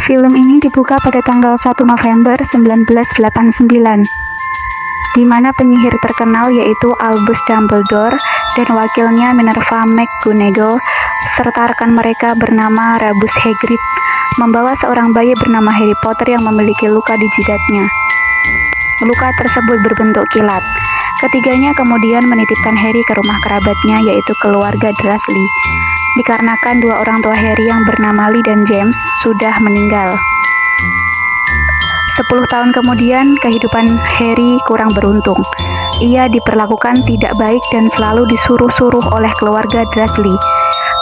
Film ini dibuka pada tanggal 1 November 1989, di mana penyihir terkenal yaitu Albus Dumbledore dan wakilnya Minerva McGonagall serta rekan mereka bernama Rubeus Hagrid membawa seorang bayi bernama Harry Potter yang memiliki luka di jidatnya. Luka tersebut berbentuk kilat. Ketiganya kemudian menitipkan Harry ke rumah kerabatnya yaitu keluarga Dursley, dikarenakan dua orang tua Harry yang bernama Lee dan James sudah meninggal. 10 tahun kemudian, kehidupan Harry kurang beruntung. Ia diperlakukan tidak baik dan selalu disuruh-suruh oleh keluarga Dursley,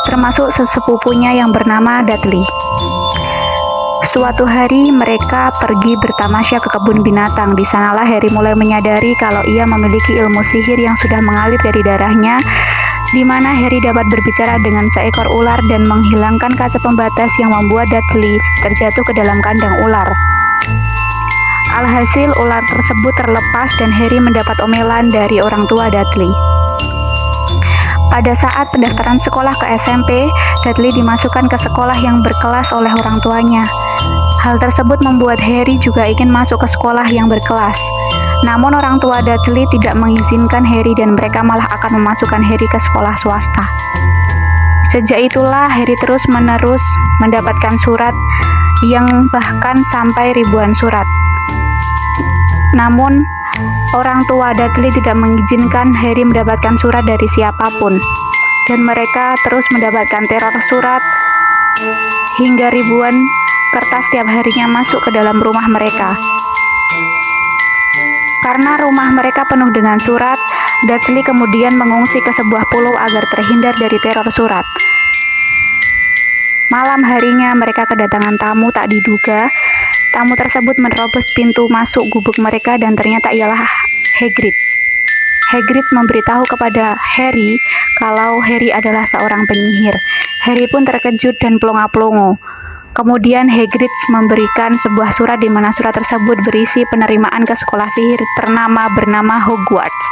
termasuk sesepupunya yang bernama Dudley. Suatu hari mereka pergi bertamasya ke kebun binatang. Di sanalah Harry mulai menyadari kalau ia memiliki ilmu sihir yang sudah mengalir dari darahnya, di mana Harry dapat berbicara dengan seekor ular dan menghilangkan kaca pembatas yang membuat Dudley terjatuh ke dalam kandang ular. Alhasil ular tersebut terlepas dan Harry mendapat omelan dari orang tua Dudley. Pada saat pendaftaran sekolah ke SMP, Dudley dimasukkan ke sekolah yang berkelas oleh orang tuanya. Hal tersebut membuat Harry juga ingin masuk ke sekolah yang berkelas. Namun orang tua Dudley tidak mengizinkan Harry dan mereka malah akan memasukkan Harry ke sekolah swasta. Sejak itulah Harry terus-menerus mendapatkan surat yang bahkan sampai ribuan surat. Namun, orang tua Dudley tidak mengizinkan Harry mendapatkan surat dari siapapun, dan mereka terus mendapatkan teror surat hingga ribuan kertas setiap harinya masuk ke dalam rumah mereka. Karena rumah mereka penuh dengan surat, Dudley kemudian mengungsi ke sebuah pulau agar terhindar dari teror surat. Malam harinya mereka kedatangan tamu tak diduga. Tamu tersebut menerobos pintu masuk gubuk mereka dan ternyata ialah Hagrid. Hagrid memberitahu kepada Harry kalau Harry adalah seorang penyihir. Harry pun terkejut dan plonga-plongo. Kemudian Hagrid memberikan sebuah surat di mana surat tersebut berisi penerimaan ke sekolah sihir bernama Hogwarts.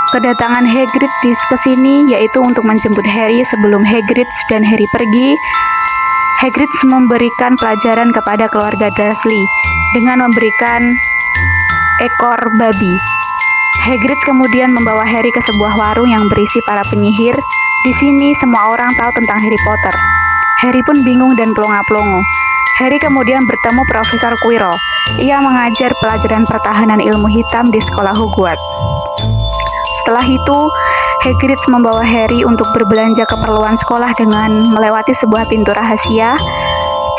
Kedatangan Hagrid ke sini yaitu untuk menjemput Harry. Sebelum Hagrid dan Harry pergi, Hagrid memberikan pelajaran kepada keluarga Dursley dengan memberikan ekor babi. Hagrid kemudian membawa Harry ke sebuah warung yang berisi para penyihir. Di sini semua orang tahu tentang Harry Potter. Harry pun bingung dan plonga-plongo. Harry kemudian bertemu Profesor Quirrell. Ia mengajar pelajaran pertahanan ilmu hitam di sekolah Hogwarts. Setelah itu, Hagrid membawa Harry untuk berbelanja keperluan sekolah dengan melewati sebuah pintu rahasia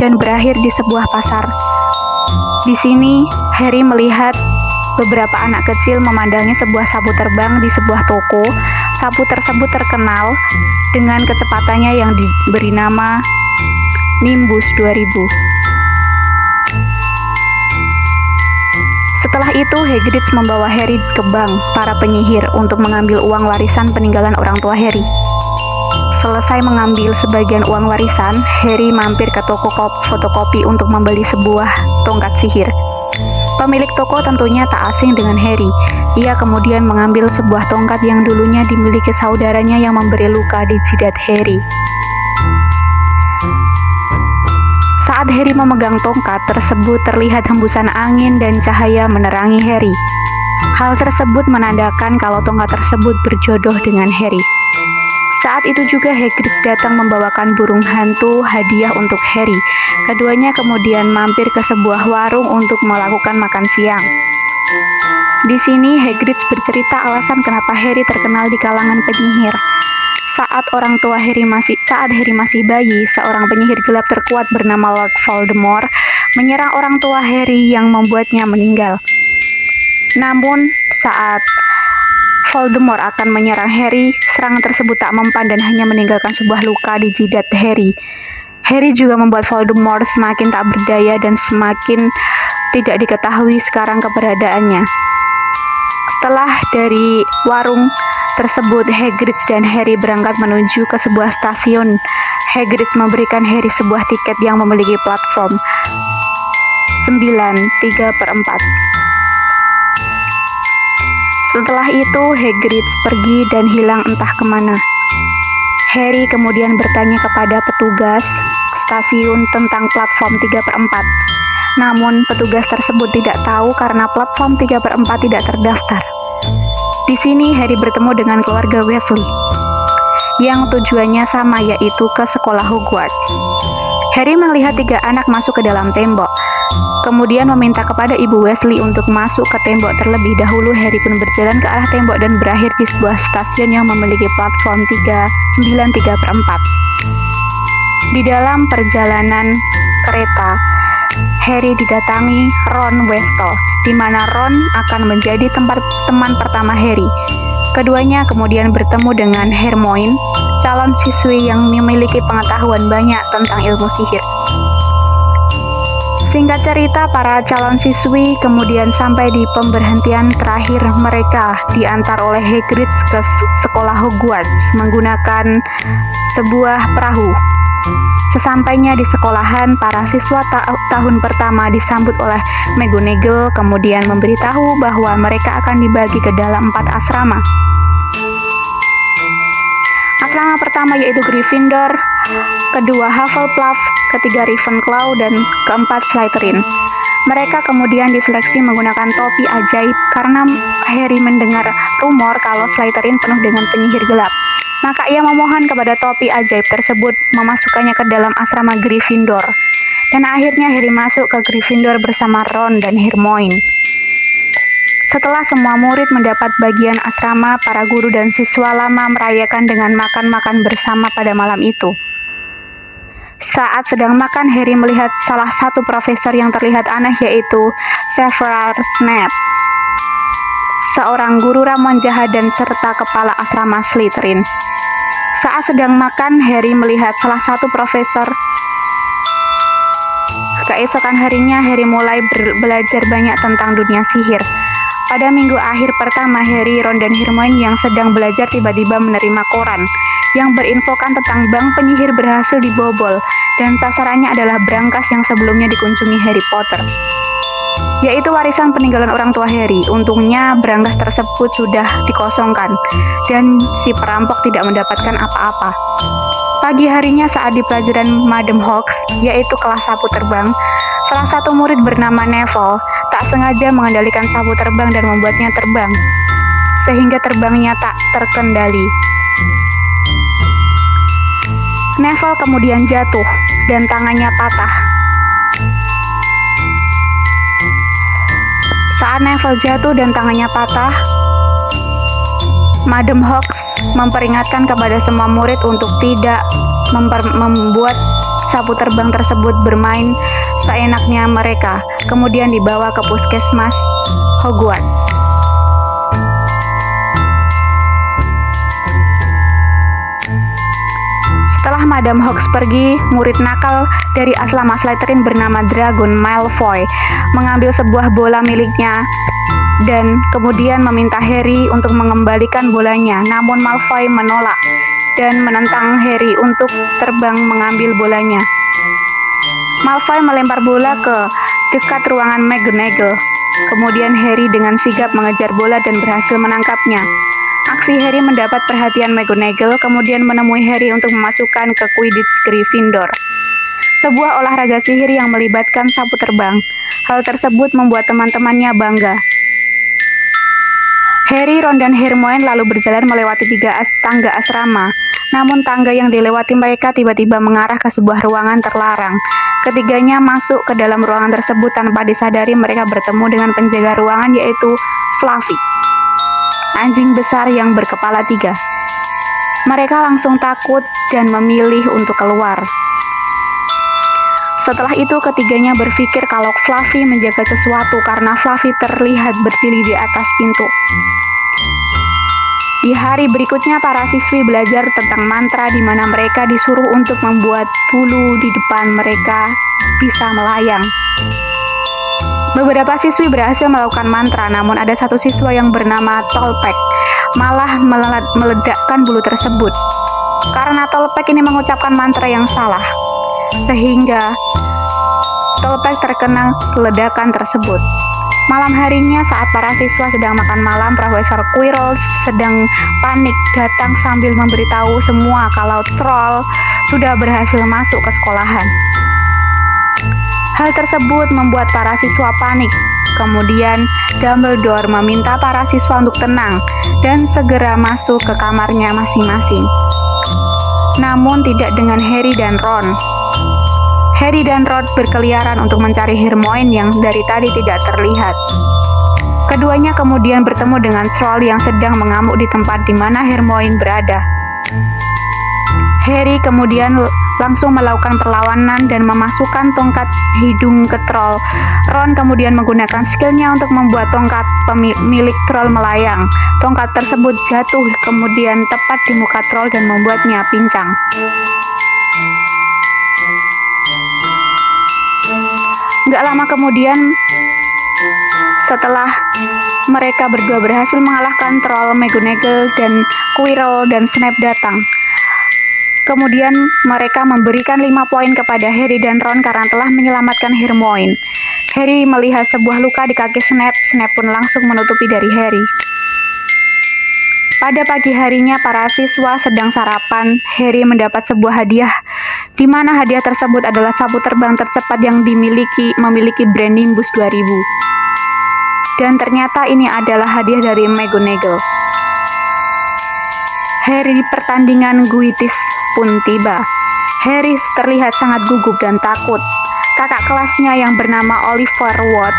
dan berakhir di sebuah pasar. Di sini, Harry melihat beberapa anak kecil memandangi sebuah sapu terbang di sebuah toko. Sapu tersebut terkenal dengan kecepatannya yang diberi nama Nimbus 2000. Setelah itu, Hagrid membawa Harry ke bank para penyihir untuk mengambil uang warisan peninggalan orang tua Harry. Selesai mengambil sebagian uang warisan, Harry mampir ke toko fotokopi untuk membeli sebuah tongkat sihir. Pemilik toko tentunya tak asing dengan Harry. Ia kemudian mengambil sebuah tongkat yang dulunya dimiliki saudaranya yang memberi luka di jidat Harry. Saat Harry memegang tongkat tersebut, terlihat hembusan angin dan cahaya menerangi Harry. Hal tersebut menandakan kalau tongkat tersebut berjodoh dengan Harry. Saat itu juga Hagrid datang membawakan burung hantu hadiah untuk Harry. Keduanya kemudian mampir ke sebuah warung untuk melakukan makan siang. Di sini Hagrid bercerita alasan kenapa Harry terkenal di kalangan penyihir. Saat Harry masih bayi, seorang penyihir gelap terkuat bernama Lord Voldemort menyerang orang tua Harry yang membuatnya meninggal. Namun, saat Voldemort akan menyerang Harry, serangan tersebut tak mempan dan hanya meninggalkan sebuah luka di jidat Harry. Harry juga membuat Voldemort semakin tak berdaya dan semakin tidak diketahui sekarang keberadaannya. Setelah dari warung tersebut, Hagrid dan Harry berangkat menuju ke sebuah stasiun. Hagrid memberikan Harry sebuah tiket yang memiliki platform 9/3/4. Setelah itu, Hagrid pergi dan hilang entah kemana. Harry kemudian bertanya kepada petugas stasiun tentang platform 3/4. Namun, petugas tersebut tidak tahu karena platform 3/4 tidak terdaftar. Di sini Harry bertemu dengan keluarga Weasley, yang tujuannya sama, yaitu ke sekolah Hogwarts. Harry melihat 3 anak masuk ke dalam tembok, kemudian meminta kepada ibu Weasley untuk masuk ke tembok terlebih dahulu. Harry pun berjalan ke arah tembok dan berakhir di sebuah stasiun yang memiliki platform 3/4. Di dalam perjalanan kereta, Harry didatangi Ron Weasley, di mana Ron akan menjadi teman pertama Harry. Keduanya kemudian bertemu dengan Hermione, calon siswi yang memiliki pengetahuan banyak tentang ilmu sihir. Singkat cerita, para calon siswi kemudian sampai di pemberhentian terakhir mereka diantar oleh Hagrid ke sekolah Hogwarts menggunakan sebuah perahu. Sesampainya di sekolahan, para siswa tahun pertama disambut oleh McGonagall, kemudian memberitahu bahwa mereka akan dibagi ke dalam 4 asrama. Asrama pertama yaitu Gryffindor, kedua Hufflepuff, ketiga Ravenclaw, dan keempat Slytherin. Mereka kemudian diseleksi menggunakan topi ajaib karena Harry mendengar rumor kalau Slytherin penuh dengan penyihir gelap. Maka ia memohon kepada topi ajaib tersebut memasukkannya ke dalam asrama Gryffindor. Dan akhirnya Harry masuk ke Gryffindor bersama Ron dan Hermione. Setelah semua murid mendapat bagian asrama, para guru dan siswa lama merayakan dengan makan-makan bersama pada malam itu. Saat sedang makan, Harry melihat salah satu profesor yang terlihat aneh, yaitu Severus Snape, seorang guru ramuan jahat dan serta kepala asrama Slytherin. Saat sedang makan, Harry melihat salah satu profesor. Keesokan harinya, Harry mulai belajar banyak tentang dunia sihir. Pada minggu akhir pertama, Harry, Ron, dan Hermione yang sedang belajar tiba-tiba menerima koran yang berinfokan tentang bank penyihir berhasil dibobol, dan sasarannya adalah brankas yang sebelumnya dikunjungi Harry Potter, yaitu warisan peninggalan orang tua Harry. Untungnya brankas tersebut sudah dikosongkan dan si perampok tidak mendapatkan apa-apa. Pagi harinya saat di pelajaran Madam Hawks, yaitu kelas sapu terbang, salah satu murid bernama Neville tak sengaja mengendalikan sapu terbang dan membuatnya terbang, sehingga terbangnya tak terkendali. Neville kemudian jatuh dan tangannya patah. Saat Neville jatuh dan tangannya patah, Madam Hawks memperingatkan kepada semua murid untuk tidak membuat sapu terbang tersebut bermain seenaknya mereka, kemudian dibawa ke puskesmas Hogwarts. Setelah Madam Hawks pergi, murid nakal dari asrama Slytherin bernama Dragon Malfoy mengambil sebuah bola miliknya dan kemudian meminta Harry untuk mengembalikan bolanya. Namun Malfoy menolak dan menentang Harry untuk terbang mengambil bolanya. Malfoy melempar bola ke dekat ruangan McGonagall. Kemudian Harry dengan sigap mengejar bola dan berhasil menangkapnya. Aksi Harry mendapat perhatian McGonagall, kemudian menemui Harry untuk memasukkan ke Quidditch Gryffindor, sebuah olahraga sihir yang melibatkan sapu terbang. Hal tersebut membuat teman-temannya bangga. Harry, Ron, dan Hermione lalu berjalan melewati 3 tangga asrama. Namun tangga yang dilewati mereka tiba-tiba mengarah ke sebuah ruangan terlarang. Ketiganya masuk ke dalam ruangan tersebut tanpa disadari mereka bertemu dengan penjaga ruangan, yaitu Fluffy, anjing besar yang berkepala 3. Mereka langsung takut dan memilih untuk keluar. Setelah itu ketiganya berpikir kalau Fluffy menjaga sesuatu karena Fluffy terlihat berdiri di atas pintu. Di hari berikutnya, para siswi belajar tentang mantra di mana mereka disuruh untuk membuat bulu di depan mereka bisa melayang. Beberapa siswi berhasil melakukan mantra, namun ada satu siswa yang bernama Tolpek malah meledakkan bulu tersebut. Karena Tolpek ini mengucapkan mantra yang salah, sehingga Tolpek terkena ledakan tersebut. Malam harinya saat para siswa sedang makan malam, Profesor Quirrell sedang panik datang sambil memberitahu semua kalau troll sudah berhasil masuk ke sekolahan. Hal tersebut membuat para siswa panik. Kemudian Dumbledore meminta para siswa untuk tenang dan segera masuk ke kamarnya masing-masing. Namun tidak dengan Harry dan Ron. Harry dan Ron berkeliaran untuk mencari Hermione yang dari tadi tidak terlihat. Keduanya kemudian bertemu dengan troll yang sedang mengamuk di tempat di mana Hermione berada. Harry kemudian langsung melakukan perlawanan dan memasukkan tongkat hidung ke troll. Ron kemudian menggunakan skillnya untuk membuat tongkat milik troll melayang. Tongkat tersebut jatuh kemudian tepat di muka troll dan membuatnya pincang. Gak lama kemudian, setelah mereka berdua berhasil mengalahkan troll, McGonagall dan Quirrell dan Snape datang. Kemudian mereka memberikan 5 poin kepada Harry dan Ron karena telah menyelamatkan Hermione. Harry melihat sebuah luka di kaki Snape. Snape pun langsung menutupi dari Harry. Pada pagi harinya para siswa sedang sarapan. Harry mendapat sebuah hadiah, di mana hadiah tersebut adalah sapu terbang tercepat yang memiliki brand Nimbus 2000. Dan ternyata ini adalah hadiah dari McGonagall. Hari pertandingan Quidditch pun tiba. Harry terlihat sangat gugup dan takut. Kakak kelasnya yang bernama Oliver Wood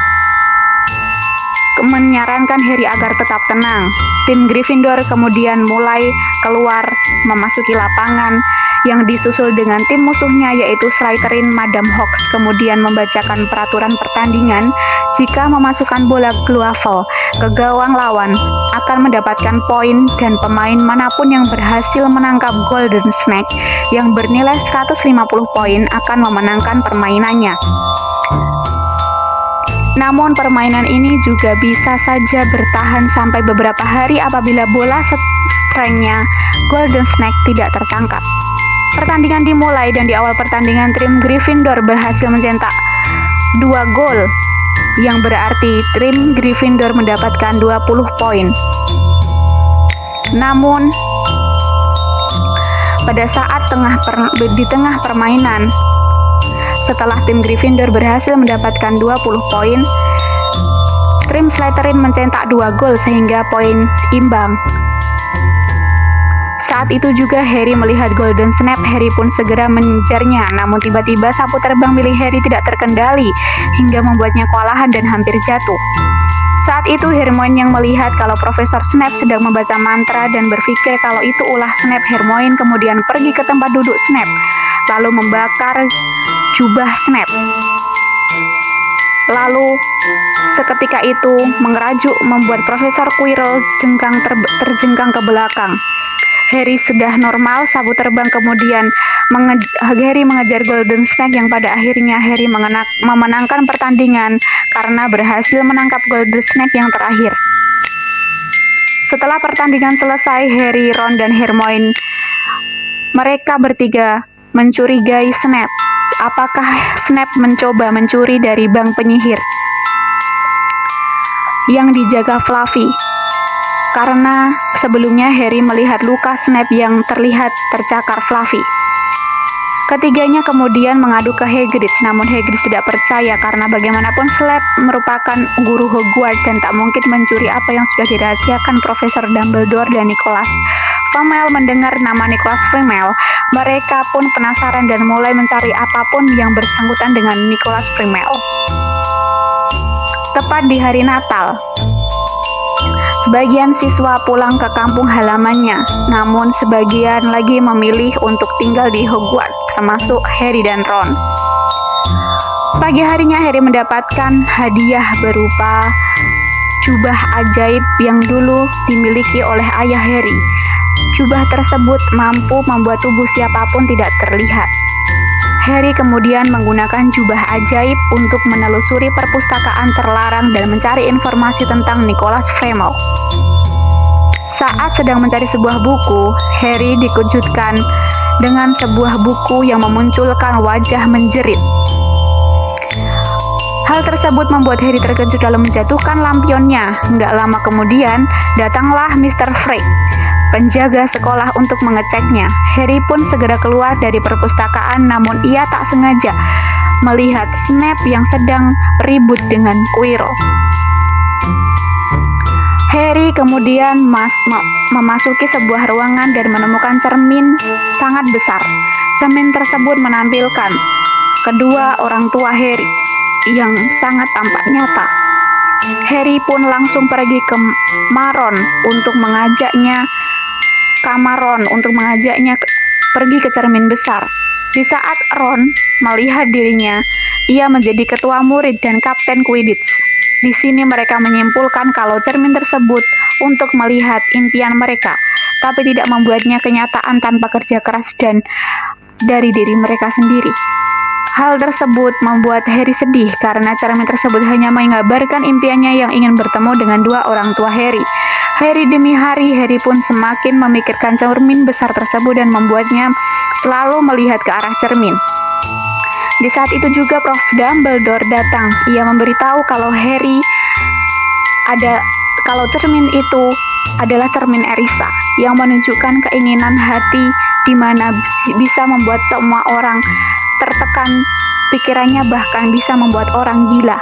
menyarankan Harry agar tetap tenang. Tim Gryffindor kemudian mulai keluar memasuki lapangan yang disusul dengan tim musuhnya yaitu Slytherin. Madam Hawks kemudian membacakan peraturan pertandingan. Jika memasukkan bola Quaffle ke gawang lawan akan mendapatkan poin dan pemain manapun yang berhasil menangkap Golden Snake yang bernilai 150 poin akan memenangkan permainannya. Namun permainan ini juga bisa saja bertahan sampai beberapa hari apabila bola strength-nya Golden Snake tidak tertangkap. Pertandingan dimulai dan di awal pertandingan tim Gryffindor berhasil mencetak 2 gol, yang berarti tim Gryffindor mendapatkan 20 poin. Namun pada saat di tengah permainan, setelah tim Gryffindor berhasil mendapatkan 20 poin, tim Slytherin mencetak 2 gol sehingga poin imbang. Saat itu juga Harry melihat Golden Snake. Harry pun segera mengejarnya, namun tiba-tiba sapu terbang milik Harry tidak terkendali hingga membuatnya kewalahan dan hampir jatuh. Saat itu Hermione yang melihat kalau Profesor Snape sedang membaca mantra dan berpikir kalau itu ulah Snape. Hermione kemudian pergi ke tempat duduk Snape, lalu membakar jubah Snape. Lalu seketika itu mengerajuk membuat Profesor Quirrell terjengkang ke belakang. Harry sudah normal, sapu terbang kemudian Harry mengejar Golden Snake yang pada akhirnya Harry memenangkan pertandingan karena berhasil menangkap Golden Snake yang terakhir. Setelah pertandingan selesai, Harry, Ron, dan Hermione mereka bertiga mencurigai Snape. Apakah Snape mencoba mencuri dari bank penyihir yang dijaga Fluffy? Karena sebelumnya Harry melihat luka Snape yang terlihat tercakar Fluffy. Ketiganya kemudian mengadu ke Hagrid, namun Hagrid tidak percaya karena bagaimanapun Snape merupakan guru Hogwarts dan tak mungkin mencuri apa yang sudah dirahasiakan Profesor Dumbledore dan Nicholas Flamel. Mendengar nama Nicholas Flamel, mereka pun penasaran dan mulai mencari apapun yang bersangkutan dengan Nicholas Flamel. Tepat di hari Natal, sebagian siswa pulang ke kampung halamannya, namun sebagian lagi memilih untuk tinggal di Hogwarts, termasuk Harry dan Ron. Pagi harinya Harry mendapatkan hadiah berupa jubah ajaib yang dulu dimiliki oleh ayah Harry. Jubah tersebut mampu membuat tubuh siapapun tidak terlihat. Harry kemudian menggunakan jubah ajaib untuk menelusuri perpustakaan terlarang dan mencari informasi tentang Nicholas Flamel. Saat sedang mencari sebuah buku, Harry dikejutkan dengan sebuah buku yang memunculkan wajah menjerit. Hal tersebut membuat Harry terkejut lalu menjatuhkan lampionnya. Nggak lama kemudian, datanglah Mr. Frey, penjaga sekolah untuk mengeceknya. Harry pun segera keluar dari perpustakaan, namun ia tak sengaja melihat Snape yang sedang ribut dengan Quirrell. Harry kemudian memasuki sebuah ruangan dan menemukan cermin sangat besar. Cermin tersebut menampilkan kedua orang tua Harry yang sangat tampak nyata. Harry pun langsung pergi ke Ron untuk mengajaknya pergi ke cermin besar. Di saat Ron melihat dirinya, ia menjadi ketua murid dan kapten Quidditch. Di sini mereka menyimpulkan kalau cermin tersebut untuk melihat impian mereka, tapi tidak membuatnya kenyataan tanpa kerja keras dan dari diri mereka sendiri. Hal tersebut membuat Harry sedih karena cermin tersebut hanya mengabarkan impiannya yang ingin bertemu dengan dua orang tua Harry. Hari demi hari, Harry pun semakin memikirkan cermin besar tersebut dan membuatnya selalu melihat ke arah cermin. Di saat itu juga Prof. Dumbledore datang. Ia memberitahu kalau cermin itu adalah cermin Erisa yang menunjukkan keinginan hati di mana bisa membuat semua orang tertekan pikirannya, bahkan bisa membuat orang gila.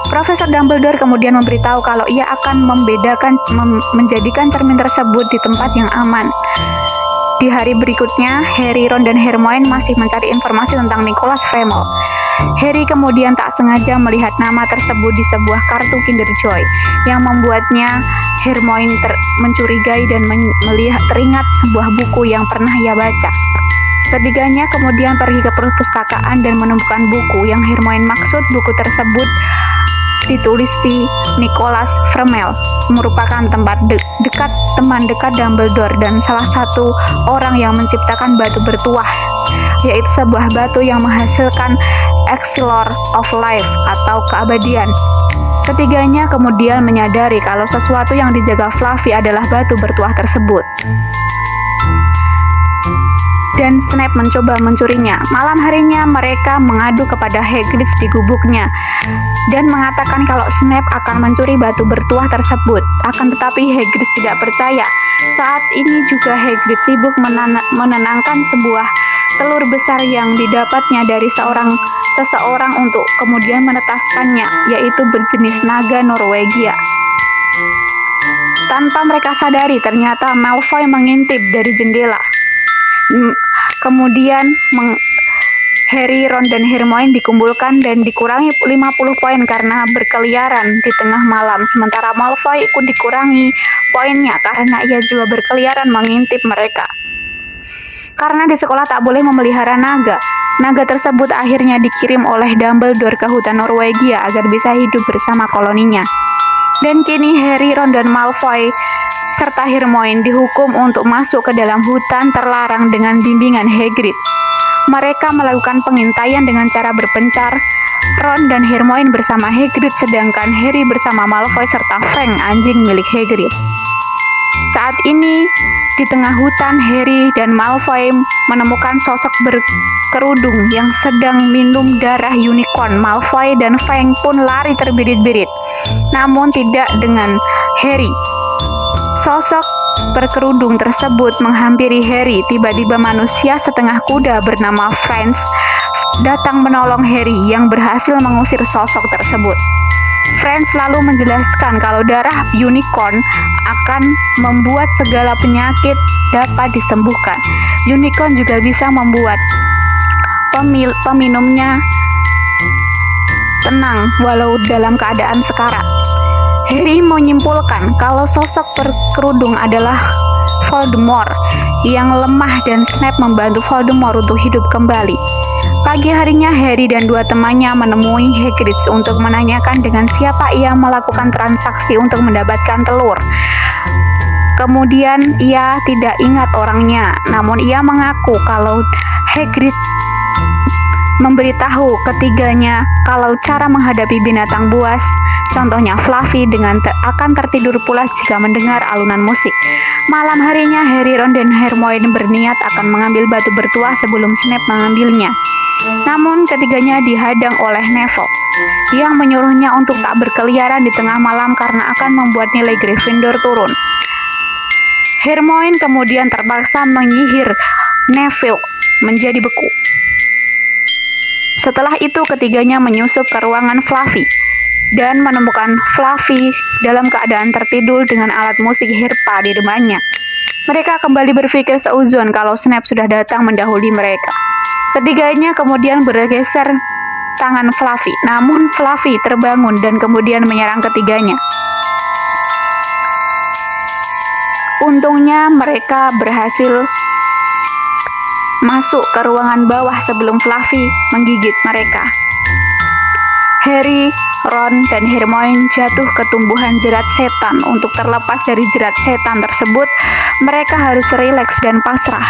Profesor Dumbledore kemudian memberitahu kalau ia akan menjadikan cermin tersebut di tempat yang aman. Di hari berikutnya, Harry, Ron, dan Hermione masih mencari informasi tentang Nicholas Flamel. Harry kemudian tak sengaja melihat nama tersebut di sebuah kartu Kinder Joy yang membuatnya Hermione mencurigai dan teringat sebuah buku yang pernah ia baca. Ketiganya kemudian pergi ke perpustakaan dan menemukan buku yang Hermione maksud. Buku tersebut ditulis di Nicholas Flamel, merupakan teman dekat Dumbledore dan salah satu orang yang menciptakan batu bertuah, yaitu sebuah batu yang menghasilkan Elixir of Life atau keabadian. Ketiganya kemudian menyadari kalau sesuatu yang dijaga Fluffy adalah batu bertuah tersebut, dan Snape mencoba mencurinya. Malam harinya mereka mengadu kepada Hagrid di gubuknya dan mengatakan kalau Snape akan mencuri batu bertuah tersebut. Akan tetapi Hagrid tidak percaya. Saat ini juga Hagrid sibuk menenangkan sebuah telur besar yang didapatnya dari seseorang untuk kemudian menetaskannya, yaitu berjenis naga Norwegia. Tanpa mereka sadari, ternyata Malfoy mengintip dari jendela. Kemudian Harry, Ron, dan Hermione dikumpulkan dan dikurangi 50 poin karena berkeliaran di tengah malam. Sementara Malfoy ikut dikurangi poinnya karena ia juga berkeliaran mengintip mereka. Karena di sekolah tak boleh memelihara naga, naga tersebut akhirnya dikirim oleh Dumbledore ke hutan Norwegia agar bisa hidup bersama koloninya. Dan kini Harry, Ron, dan Malfoy serta Hermione dihukum untuk masuk ke dalam hutan terlarang dengan bimbingan Hagrid. Mereka melakukan pengintaian dengan cara berpencar. Ron dan Hermione bersama Hagrid, sedangkan Harry bersama Malfoy serta Fang, anjing milik Hagrid. Saat ini, di tengah hutan, Harry dan Malfoy menemukan sosok berkerudung yang sedang minum darah unicorn. Malfoy dan Fang pun lari terbirit-birit, namun tidak dengan Harry. Sosok berkerudung tersebut menghampiri Harry. Tiba-tiba manusia setengah kuda bernama Franz datang menolong Harry yang berhasil mengusir sosok tersebut. Franz lalu menjelaskan kalau darah unicorn akan membuat segala penyakit dapat disembuhkan. Unicorn juga bisa membuat peminumnya tenang walau dalam keadaan sekarat. Harry menyimpulkan kalau sosok berkerudung adalah Voldemort yang lemah dan Snape membantu Voldemort untuk hidup kembali. Pagi harinya Harry dan dua temannya menemui Hagrid untuk menanyakan dengan siapa ia melakukan transaksi untuk mendapatkan telur. Kemudian ia tidak ingat orangnya, namun ia mengaku kalau Hagrid memberitahu ketiganya kalau cara menghadapi binatang buas, contohnya Fluffy, akan tertidur pulas jika mendengar alunan musik. Malam harinya Harry, Ron, dan Hermione berniat akan mengambil batu bertuah sebelum Snape mengambilnya. Namun ketiganya dihadang oleh Neville. yang menyuruhnya untuk tak berkeliaran di tengah malam karena akan membuat nilai Gryffindor turun. Hermione kemudian terpaksa menyihir Neville menjadi beku. Setelah itu ketiganya menyusup ke ruangan Fluffy dan menemukan Fluffy dalam keadaan tertidur dengan alat musik Herpa di depannya. Mereka kembali berpikir seuzon kalau Snape sudah datang mendahului mereka. Ketiganya kemudian bergeser tangan Fluffy, namun Fluffy terbangun dan kemudian menyerang ketiganya. Untungnya mereka berhasil masuk ke ruangan bawah sebelum Fluffy menggigit mereka. Harry, Ron, dan Hermione jatuh ke tumbuhan jerat setan. Untuk terlepas dari jerat setan tersebut, mereka harus rileks dan pasrah.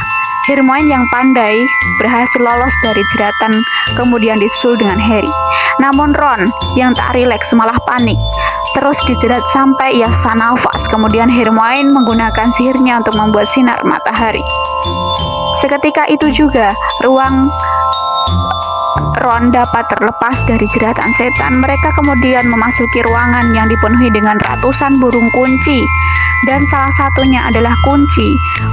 Hermione yang pandai berhasil lolos dari jeratan, kemudian disusul dengan Harry. Namun Ron yang tak rileks malah panik, terus dijerat sampai ia sesak nafas. Kemudian Hermione menggunakan sihirnya untuk membuat sinar matahari. Seketika itu juga, ruang Ron dapat terlepas dari jeratan setan. Mereka kemudian memasuki ruangan yang dipenuhi dengan ratusan burung kunci, dan salah satunya adalah kunci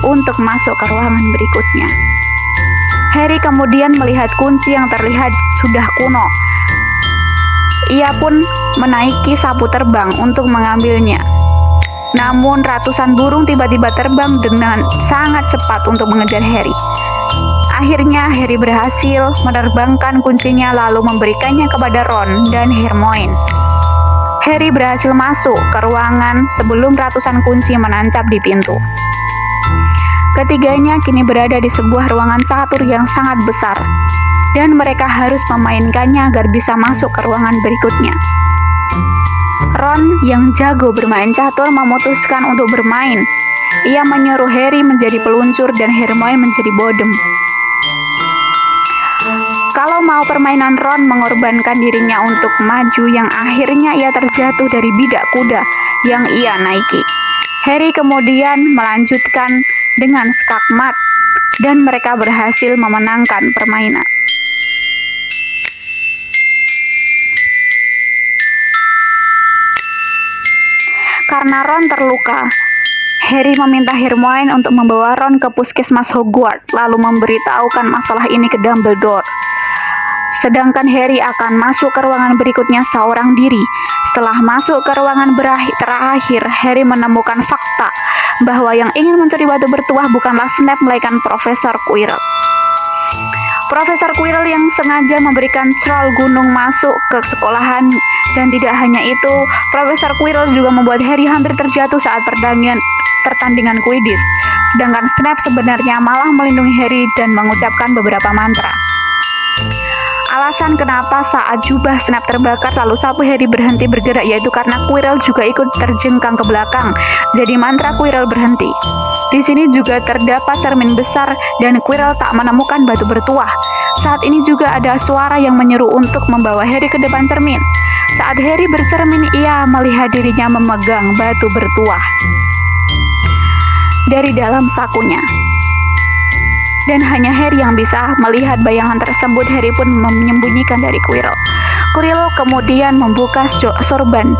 untuk masuk ke ruangan berikutnya. Harry kemudian melihat kunci yang terlihat sudah kuno. Ia pun menaiki sapu terbang untuk mengambilnya. Namun ratusan burung tiba-tiba terbang dengan sangat cepat untuk mengejar Harry. Akhirnya Harry berhasil menerbangkan kuncinya lalu memberikannya kepada Ron dan Hermione. Harry berhasil masuk ke ruangan sebelum ratusan kunci menancap di pintu. Ketiganya kini berada di sebuah ruangan catur yang sangat besar, dan mereka harus memainkannya agar bisa masuk ke ruangan berikutnya. Ron yang jago bermain catur memutuskan untuk bermain. Ia menyuruh Harry menjadi peluncur dan Hermione menjadi bodem. Kalau mau permainan Ron mengorbankan dirinya untuk maju yang akhirnya ia terjatuh dari bidak kuda yang ia naiki. Harry kemudian melanjutkan dengan skakmat dan mereka berhasil memenangkan permainan. Karena Ron terluka, Harry meminta Hermione untuk membawa Ron ke puskesmas Hogwarts lalu memberitahukan masalah ini ke Dumbledore. Sedangkan Harry akan masuk ke ruangan berikutnya seorang diri. Setelah masuk ke ruangan terakhir, Harry menemukan fakta bahwa yang ingin mencuri batu bertuah bukanlah Snape melainkan Profesor Quirrell. Profesor Quirrell yang sengaja memberikan scroll gunung masuk ke sekolahan. Dan tidak hanya itu, Profesor Quirrell juga membuat Harry hampir terjatuh saat pertandingan Quidditch. Sedangkan Snape sebenarnya malah melindungi Harry dan mengucapkan beberapa mantra. Alasan kenapa saat jubah Snape terbakar lalu sapu Harry berhenti bergerak yaitu karena Quirrell juga ikut terjengkang ke belakang. Jadi mantra Quirrell berhenti. Di sini juga terdapat cermin besar dan Quirrell tak menemukan batu bertuah. Saat ini juga ada suara yang menyeru untuk membawa Harry ke depan cermin. Saat Harry bercermin, ia melihat dirinya memegang batu bertuah dari dalam sakunya. Dan hanya Harry yang bisa melihat bayangan tersebut. Harry pun menyembunyikan dari Quirrell. Quirrell kemudian membuka sorban.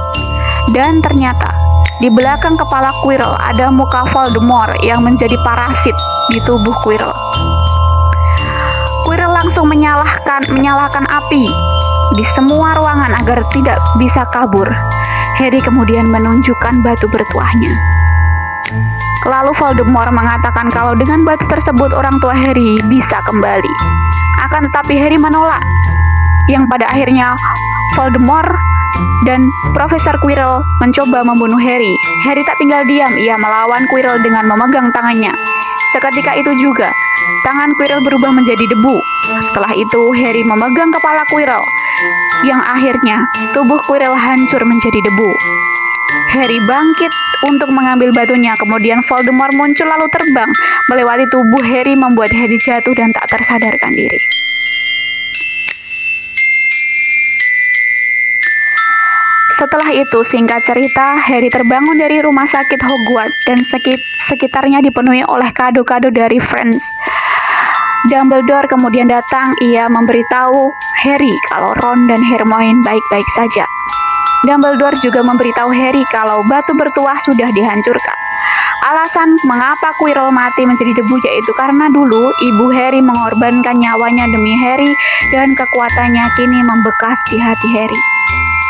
Dan ternyata di belakang kepala Quirrell ada muka Voldemort yang menjadi parasit di tubuh Quirrell. Quirrell langsung menyalakan api di semua ruangan agar tidak bisa kabur. Harry kemudian menunjukkan batu bertuahnya. Lalu Voldemort mengatakan kalau dengan batu tersebut orang tua Harry bisa kembali. Akan tetapi Harry menolak. Yang pada akhirnya Voldemort dan Profesor Quirrell mencoba membunuh Harry. Harry tak tinggal diam, ia melawan Quirrell dengan memegang tangannya. Seketika itu juga, tangan Quirrell berubah menjadi debu. Setelah itu Harry memegang kepala Quirrell, yang akhirnya tubuh Quirrell hancur menjadi debu. Harry bangkit untuk mengambil batunya, kemudian Voldemort muncul lalu terbang melewati tubuh Harry membuat Harry jatuh dan tak tersadarkan diri. Setelah itu, singkat cerita, Harry terbangun dari rumah sakit Hogwarts dan sekitarnya dipenuhi oleh kado-kado dari Friends. Dumbledore kemudian datang. Ia memberitahu Harry kalau Ron dan Hermione baik-baik saja. Dumbledore juga memberitahu Harry kalau batu bertuah sudah dihancurkan. Alasan mengapa Quirrell mati menjadi debu yaitu karena dulu ibu Harry mengorbankan nyawanya demi Harry dan kekuatannya kini membekas di hati Harry.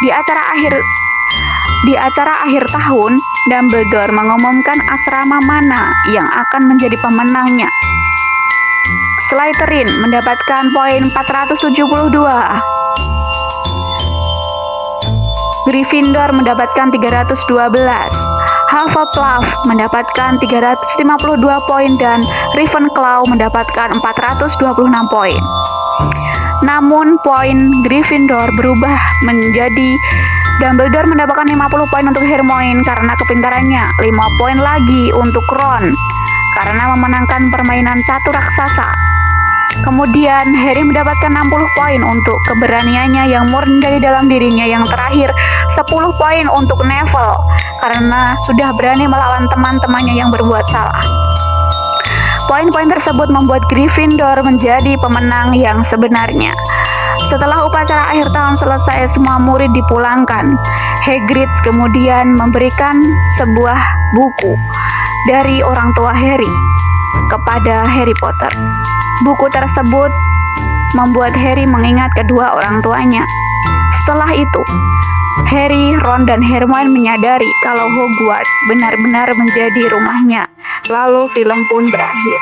Di acara akhir tahun, Dumbledore mengumumkan asrama mana yang akan menjadi pemenangnya. Slytherin mendapatkan poin 472. Gryffindor mendapatkan 312. Hufflepuff mendapatkan 352 poin dan Ravenclaw mendapatkan 426 poin. Namun poin Gryffindor berubah menjadi Dumbledore mendapatkan 50 poin untuk Hermione karena kepintarannya, 5 poin lagi untuk Ron karena memenangkan permainan catur raksasa. Kemudian Harry mendapatkan 60 poin untuk keberaniannya yang murni dari dalam dirinya. Yang terakhir 10 poin untuk Neville karena sudah berani melawan teman-temannya yang berbuat salah. Poin-poin tersebut membuat Gryffindor menjadi pemenang yang sebenarnya. Setelah upacara akhir tahun selesai, semua murid dipulangkan. Hagrid kemudian memberikan sebuah buku dari orang tua Harry kepada Harry Potter. Buku tersebut membuat Harry mengingat kedua orang tuanya. Setelah itu, Harry, Ron, dan Hermione menyadari kalau Hogwarts benar-benar menjadi rumahnya. Lalu film pun berakhir.